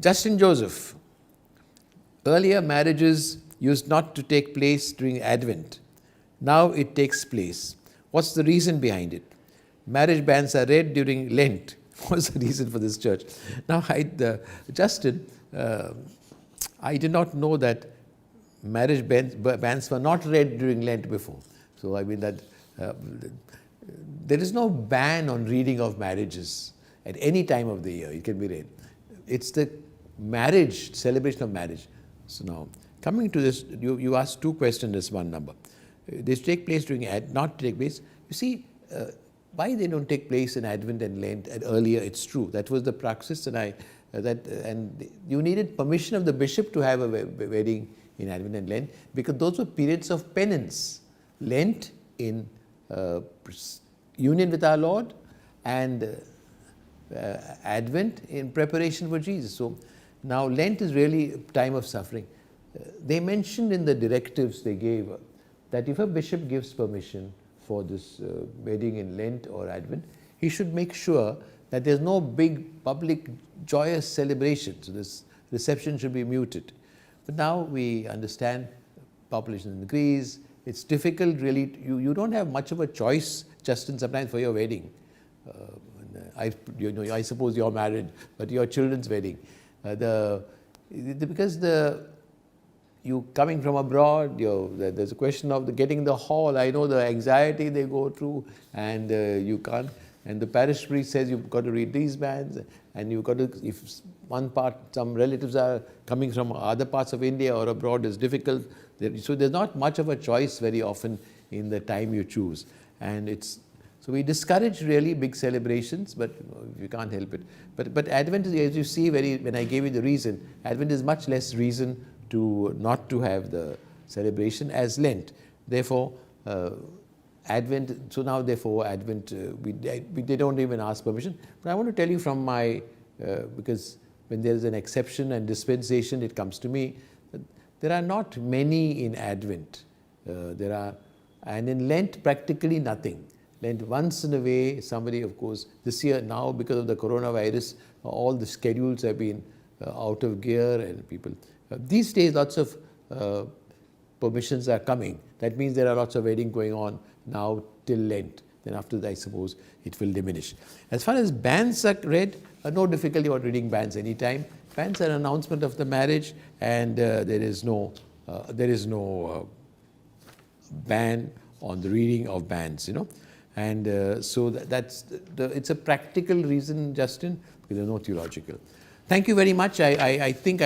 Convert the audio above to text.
Justin Joseph. Earlier marriages used not to take place during Advent. Now it takes place. What's the reason behind it? Marriage bans are read during Lent. What's the reason for this church? Now, Justin, I did not know that marriage bans were not read during Lent before. So, I mean that there is no ban on reading of marriages at any time of the year. It can be read. It's the marriage, celebration of marriage. So now, coming to this, you asked two questions, this one number. This take place during not take place. You see, why they don't take place in Advent and Lent and earlier? It's true that was the praxis, and you needed permission of the bishop to have a wedding in Advent and Lent because those were periods of penance. Lent in union with our Lord, and Advent in preparation for Jesus. So now Lent is really a time of suffering. They mentioned in the directives they gave that if a bishop gives permission for this wedding in Lent or Advent, he should make sure that there's no big public joyous celebration. So this reception should be muted. But now we understand population increase. It's difficult really. You don't have much of a choice, Justin, sometimes for your wedding. I suppose you're married, but your children's wedding. Because you coming from abroad, there's a question of getting the hall. I know the anxiety they go through, and you can't. And the parish priest says you've got to read these bands, and you've got to. If some relatives are coming from other parts of India or abroad, it's difficult. So there's not much of a choice very often in the time you choose, and so we discourage really big celebrations, but you can't help it. But Advent is, as you see, when I gave you the reason, Advent is much less reason to not to have the celebration as Lent. Therefore, Advent. So now, therefore, Advent they don't even ask permission. But I want to tell you from my because when there is an exception and dispensation, it comes to me. There are not many in Advent. And in Lent, practically nothing. Lent once in a way, somebody, of course, this year now because of the coronavirus, all the schedules have been out of gear, and people. These days, lots of permissions are coming. That means there are lots of weddings going on now till Lent. Then after that, I suppose it will diminish. As far as bans are read, no difficulty about reading bans anytime. Bans are an announcement of the marriage, and there is no ban on the reading of bans, And so it's a practical reason, Justin, because there's no theological. Thank you very much. I think